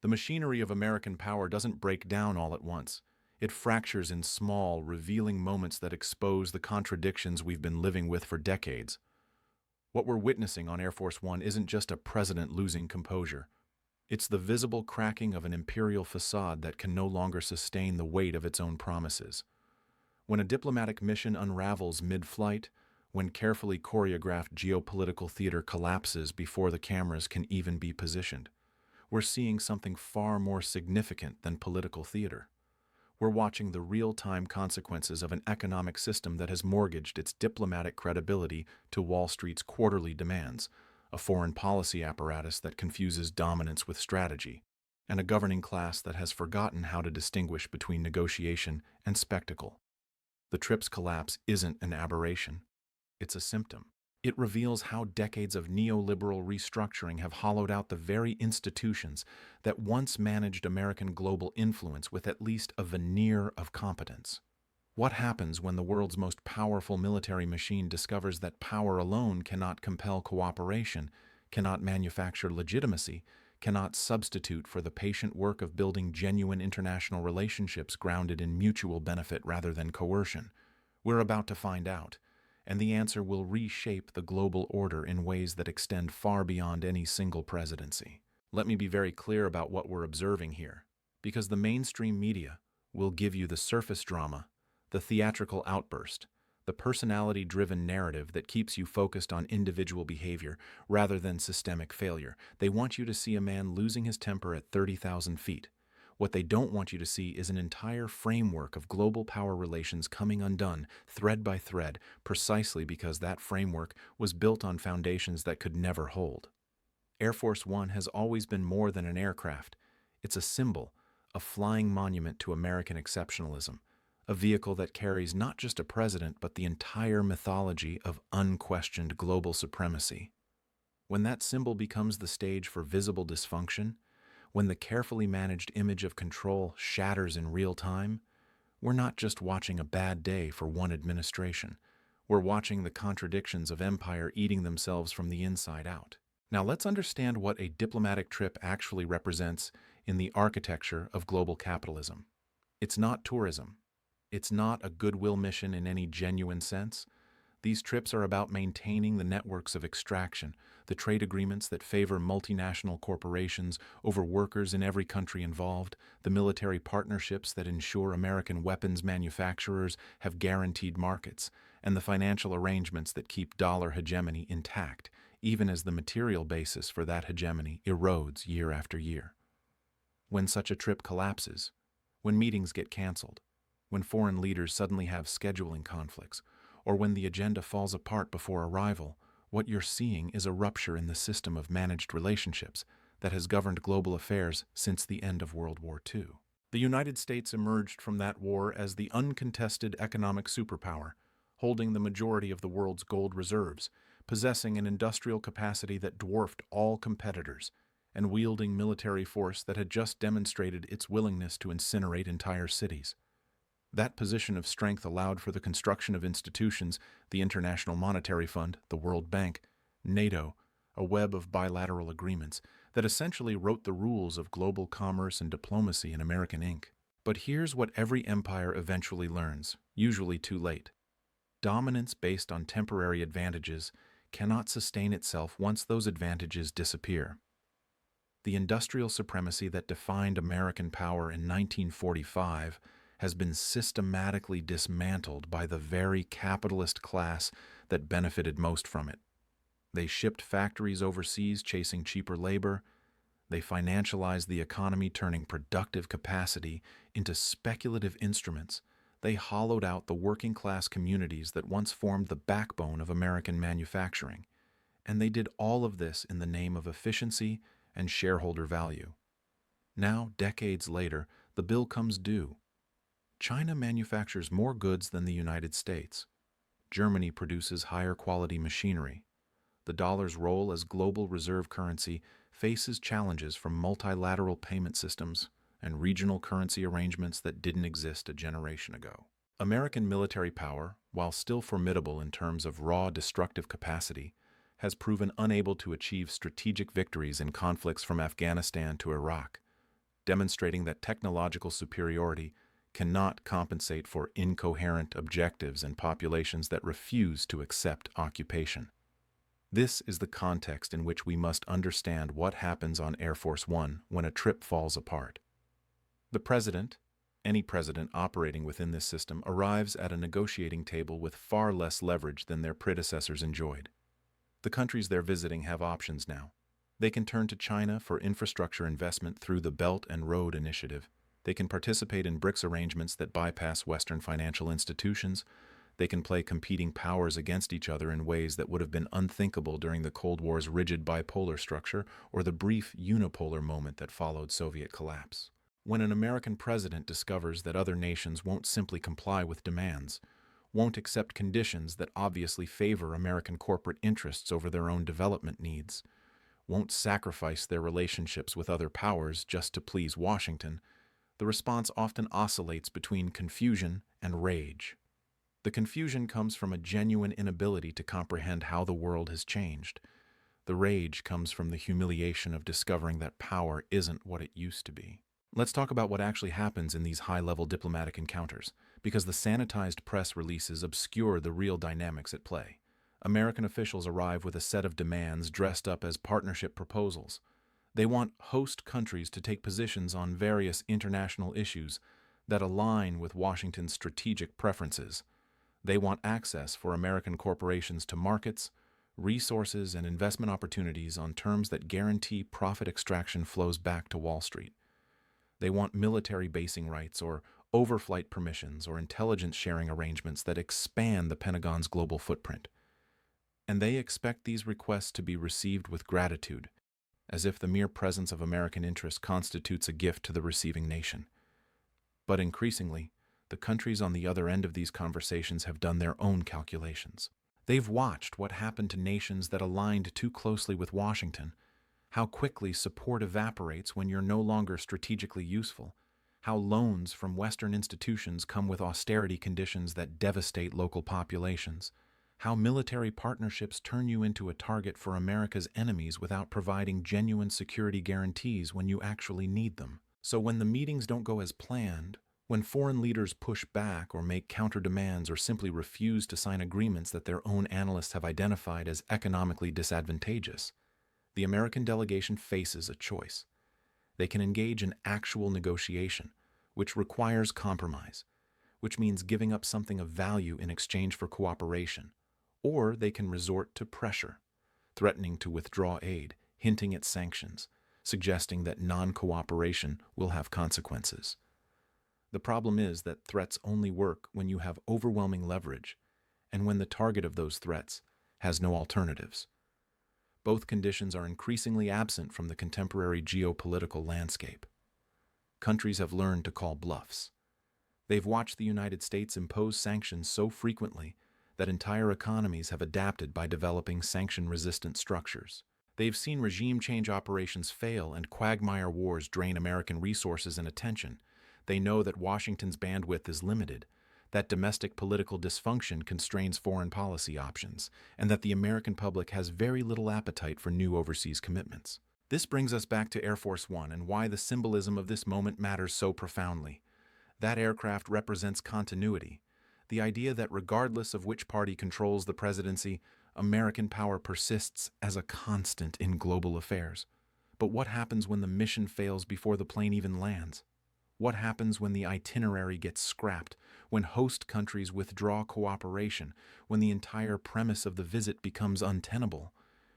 The machinery of American power doesn't break down all at once. It fractures in small, revealing moments that expose the contradictions we've been living with for decades. What we're witnessing on Air Force One isn't just a president losing composure. It's the visible cracking of an imperial facade that can no longer sustain the weight of its own promises. When a diplomatic mission unravels mid-flight, when carefully choreographed geopolitical theater collapses before the cameras can even be positioned, we're seeing something far more significant than political theater. We're watching the real-time consequences of an economic system that has mortgaged its diplomatic credibility to Wall Street's quarterly demands, a foreign policy apparatus that confuses dominance with strategy, and a governing class that has forgotten how to distinguish between negotiation and spectacle. The trip's collapse isn't an aberration. It's a symptom. It reveals how decades of neoliberal restructuring have hollowed out the very institutions that once managed American global influence with at least a veneer of competence. What happens when the world's most powerful military machine discovers that power alone cannot compel cooperation, cannot manufacture legitimacy, cannot substitute for the patient work of building genuine international relationships grounded in mutual benefit rather than coercion? We're about to find out, and the answer will reshape the global order in ways that extend far beyond any single presidency. Let me be very clear about what we're observing here, because the mainstream media will give you the surface drama, the theatrical outburst, the personality-driven narrative that keeps you focused on individual behavior rather than systemic failure. They want you to see a man losing his temper at 30,000 feet. What they don't want you to see is an entire framework of global power relations coming undone, thread by thread, precisely because that framework was built on foundations that could never hold. Air Force One has always been more than an aircraft. It's a symbol, a flying monument to American exceptionalism, a vehicle that carries not just a president but the entire mythology of unquestioned global supremacy. When that symbol becomes the stage for visible dysfunction, when the carefully managed image of control shatters in real time, we're not just watching a bad day for one administration. We're watching the contradictions of empire eating themselves from the inside out. Now let's understand what a diplomatic trip actually represents in the architecture of global capitalism. It's not tourism. It's not a goodwill mission in any genuine sense. These trips are about maintaining the networks of extraction, the trade agreements that favor multinational corporations over workers in every country involved, the military partnerships that ensure American weapons manufacturers have guaranteed markets, and the financial arrangements that keep dollar hegemony intact, even as the material basis for that hegemony erodes year after year. When such a trip collapses, when meetings get canceled, when foreign leaders suddenly have scheduling conflicts, or when the agenda falls apart before arrival, what you're seeing is a rupture in the system of managed relationships that has governed global affairs since the end of World War II. The United States emerged from that war as the uncontested economic superpower, holding the majority of the world's gold reserves, possessing an industrial capacity that dwarfed all competitors, and wielding military force that had just demonstrated its willingness to incinerate entire cities. That position of strength allowed for the construction of institutions, the International Monetary Fund, the World Bank, NATO, a web of bilateral agreements that essentially wrote the rules of global commerce and diplomacy in American ink. But here's what every empire eventually learns, usually too late. Dominance based on temporary advantages cannot sustain itself once those advantages disappear. The industrial supremacy that defined American power in 1945 has been systematically dismantled by the very capitalist class that benefited most from it. They shipped factories overseas chasing cheaper labor. They financialized the economy, turning productive capacity into speculative instruments. They hollowed out the working class communities that once formed the backbone of American manufacturing. And they did all of this in the name of efficiency and shareholder value. Now, decades later, the bill comes due. China manufactures more goods than the United States. Germany produces higher quality machinery. The dollar's role as global reserve currency faces challenges from multilateral payment systems and regional currency arrangements that didn't exist a generation ago. American military power, while still formidable in terms of raw destructive capacity, has proven unable to achieve strategic victories in conflicts from Afghanistan to Iraq, demonstrating that technological superiority cannot compensate for incoherent objectives and populations that refuse to accept occupation. This is the context in which we must understand what happens on Air Force One when a trip falls apart. The president, any president operating within this system, arrives at a negotiating table with far less leverage than their predecessors enjoyed. The countries they're visiting have options now. They can turn to China for infrastructure investment through the Belt and Road Initiative. They can participate in BRICS arrangements that bypass Western financial institutions. They can play competing powers against each other in ways that would have been unthinkable during the Cold War's rigid bipolar structure or the brief unipolar moment that followed Soviet collapse. When an American president discovers that other nations won't simply comply with demands, won't accept conditions that obviously favor American corporate interests over their own development needs, won't sacrifice their relationships with other powers just to please Washington, the response often oscillates between confusion and rage. The confusion comes from a genuine inability to comprehend how the world has changed. The rage comes from the humiliation of discovering that power isn't what it used to be. Let's talk about what actually happens in these high-level diplomatic encounters, because the sanitized press releases obscure the real dynamics at play. American officials arrive with a set of demands dressed up as partnership proposals. They want host countries to take positions on various international issues that align with Washington's strategic preferences. They want access for American corporations to markets, resources, and investment opportunities on terms that guarantee profit extraction flows back to Wall Street. They want military basing rights or overflight permissions or intelligence sharing arrangements that expand the Pentagon's global footprint. And they expect these requests to be received with gratitude, as if the mere presence of American interest constitutes a gift to the receiving nation. But increasingly, the countries on the other end of these conversations have done their own calculations. They've watched what happened to nations that aligned too closely with Washington, how quickly support evaporates when you're no longer strategically useful, how loans from Western institutions come with austerity conditions that devastate local populations, how military partnerships turn you into a target for America's enemies without providing genuine security guarantees when you actually need them. So when the meetings don't go as planned, when foreign leaders push back or make counter-demands or simply refuse to sign agreements that their own analysts have identified as economically disadvantageous, the American delegation faces a choice. They can engage in actual negotiation, which requires compromise, which means giving up something of value in exchange for cooperation, or they can resort to pressure, threatening to withdraw aid, hinting at sanctions, suggesting that non-cooperation will have consequences. The problem is that threats only work when you have overwhelming leverage and when the target of those threats has no alternatives. Both conditions are increasingly absent from the contemporary geopolitical landscape. Countries have learned to call bluffs. They've watched the United States impose sanctions so frequently that entire economies have adapted by developing sanction-resistant structures. They've seen regime change operations fail and quagmire wars drain American resources and attention. They know that Washington's bandwidth is limited, that domestic political dysfunction constrains foreign policy options, and that the American public has very little appetite for new overseas commitments. This brings us back to Air Force One and why the symbolism of this moment matters so profoundly. That aircraft represents continuity, the idea that regardless of which party controls the presidency, American power persists as a constant in global affairs. But what happens when the mission fails before the plane even lands? What happens when the itinerary gets scrapped, when host countries withdraw cooperation, when the entire premise of the visit becomes untenable?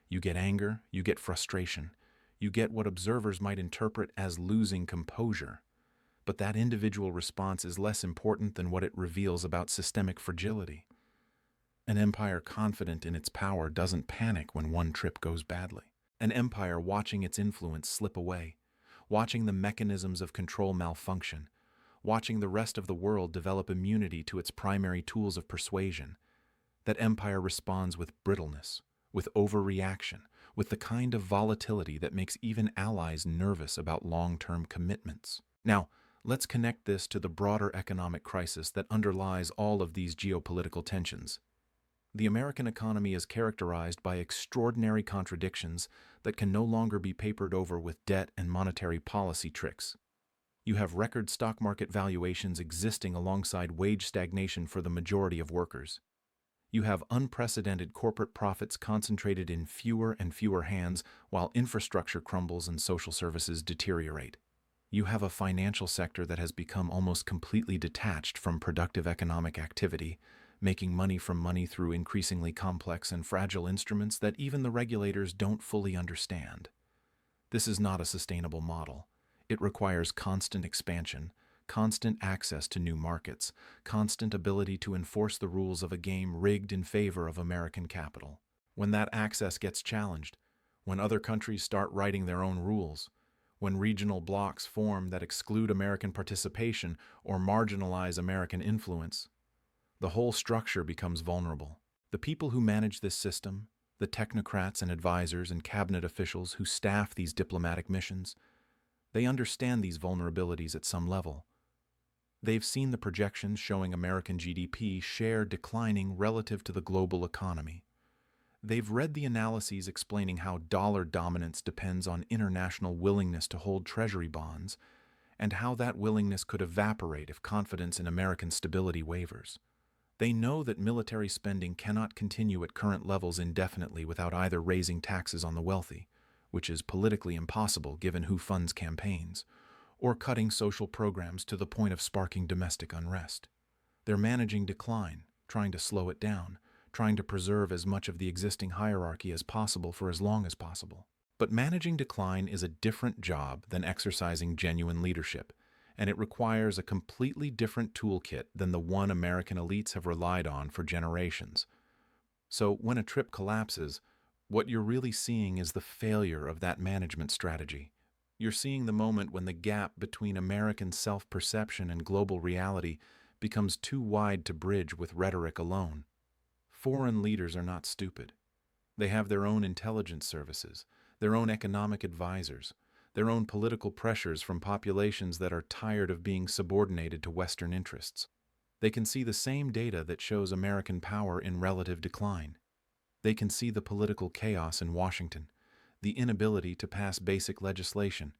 You get anger, you get frustration, you get what observers might interpret as losing composure. But that individual response is less important than what it reveals about systemic fragility. An empire confident in its power doesn't panic when one trip goes badly. An empire watching its influence slip away, watching the mechanisms of control malfunction, watching the rest of the world develop immunity to its primary tools of persuasion. That empire responds with brittleness, with overreaction, with the kind of volatility that makes even allies nervous about long-term commitments. Now, let's connect this to the broader economic crisis that underlies all of these geopolitical tensions. The American economy is characterized by extraordinary contradictions that can no longer be papered over with debt and monetary policy tricks. You have record stock market valuations existing alongside wage stagnation for the majority of workers. You have unprecedented corporate profits concentrated in fewer and fewer hands while infrastructure crumbles and social services deteriorate. You have a financial sector that has become almost completely detached from productive economic activity, making money from money through increasingly complex and fragile instruments that even the regulators don't fully understand. This is not a sustainable model. It requires constant expansion, constant access to new markets, constant ability to enforce the rules of a game rigged in favor of American capital. When that access gets challenged, when other countries start writing their own rules, when regional blocs form that exclude American participation or marginalize American influence, the whole structure becomes vulnerable. The people who manage this system, the technocrats and advisors and cabinet officials who staff these diplomatic missions, they understand these vulnerabilities at some level. They've seen the projections showing American GDP share declining relative to the global economy. They've read the analyses explaining how dollar dominance depends on international willingness to hold treasury bonds, and how that willingness could evaporate if confidence in American stability wavers. They know that military spending cannot continue at current levels indefinitely without either raising taxes on the wealthy, which is politically impossible given who funds campaigns, or cutting social programs to the point of sparking domestic unrest. They're managing decline, trying to slow it down, trying to preserve as much of the existing hierarchy as possible for as long as possible. But managing decline is a different job than exercising genuine leadership, and it requires a completely different toolkit than the one American elites have relied on for generations. So when a trip collapses, what you're really seeing is the failure of that management strategy. You're seeing the moment when the gap between American self-perception and global reality becomes too wide to bridge with rhetoric alone. Foreign leaders are not stupid. They have their own intelligence services, their own economic advisors, their own political pressures from populations that are tired of being subordinated to Western interests. They can see the same data that shows American power in relative decline. They can see the political chaos in Washington, the inability to pass basic legislation,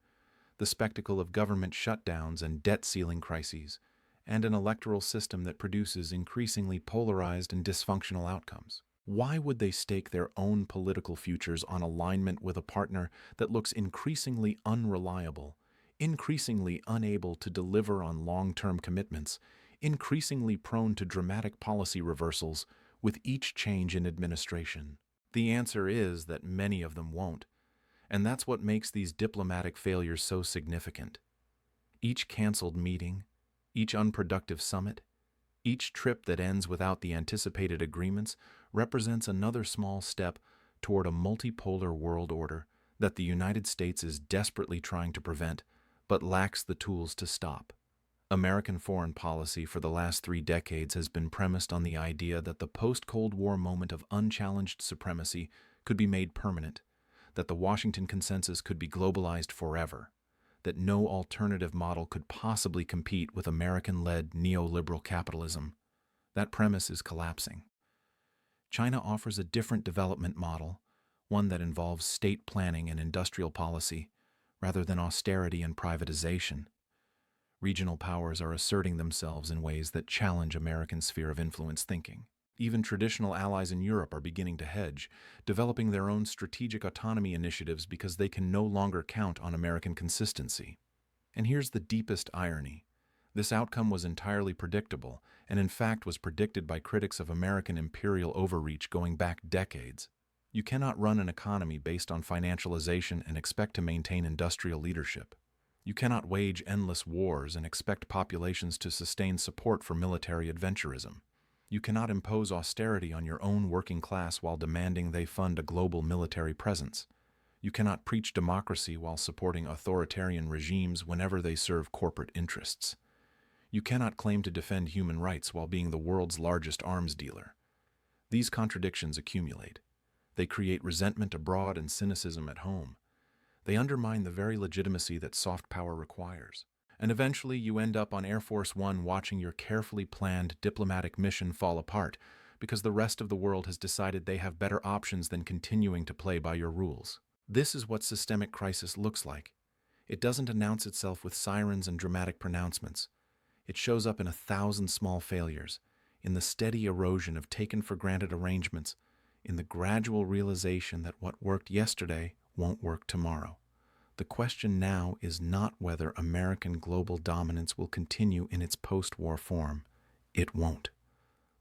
the spectacle of government shutdowns and debt ceiling crises, and an electoral system that produces increasingly polarized and dysfunctional outcomes. Why would they stake their own political futures on alignment with a partner that looks increasingly unreliable, increasingly unable to deliver on long-term commitments, increasingly prone to dramatic policy reversals with each change in administration? The answer is that many of them won't, and that's what makes these diplomatic failures so significant. Each canceled meeting, each unproductive summit, each trip that ends without the anticipated agreements represents another small step toward a multipolar world order that the United States is desperately trying to prevent, but lacks the tools to stop. American foreign policy for the last 3 decades has been premised on the idea that the post-Cold War moment of unchallenged supremacy could be made permanent, that the Washington Consensus could be globalized forever, that no alternative model could possibly compete with American-led neoliberal capitalism. That premise is collapsing. China offers a different development model, one that involves state planning and industrial policy, rather than austerity and privatization. Regional powers are asserting themselves in ways that challenge American sphere of influence thinking. Even traditional allies in Europe are beginning to hedge, developing their own strategic autonomy initiatives because they can no longer count on American consistency. And here's the deepest irony. This outcome was entirely predictable, and in fact was predicted by critics of American imperial overreach going back decades. You cannot run an economy based on financialization and expect to maintain industrial leadership. You cannot wage endless wars and expect populations to sustain support for military adventurism. You cannot impose austerity on your own working class while demanding they fund a global military presence. You cannot preach democracy while supporting authoritarian regimes whenever they serve corporate interests. You cannot claim to defend human rights while being the world's largest arms dealer. These contradictions accumulate. They create resentment abroad and cynicism at home. They undermine the very legitimacy that soft power requires. And eventually you end up on Air Force One watching your carefully planned diplomatic mission fall apart because the rest of the world has decided they have better options than continuing to play by your rules. This is what systemic crisis looks like. It doesn't announce itself with sirens and dramatic pronouncements. It shows up in 1,000 small failures, in the steady erosion of taken-for-granted arrangements, in the gradual realization that what worked yesterday won't work tomorrow. The question now is not whether American global dominance will continue in its post-war form. It won't.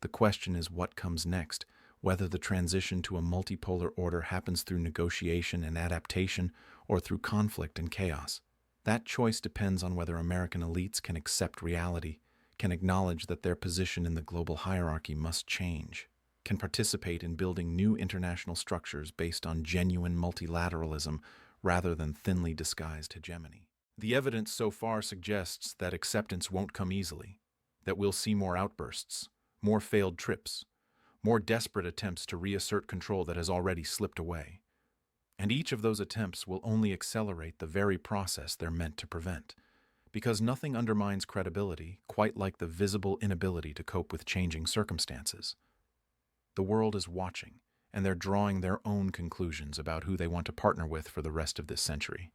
The question is what comes next, whether the transition to a multipolar order happens through negotiation and adaptation or through conflict and chaos. That choice depends on whether American elites can accept reality, can acknowledge that their position in the global hierarchy must change, can participate in building new international structures based on genuine multilateralism rather than thinly disguised hegemony. The evidence so far suggests that acceptance won't come easily, that we'll see more outbursts, more failed trips, more desperate attempts to reassert control that has already slipped away. And each of those attempts will only accelerate the very process they're meant to prevent, because nothing undermines credibility quite like the visible inability to cope with changing circumstances. The world is watching, and they're drawing their own conclusions about who they want to partner with for the rest of this century.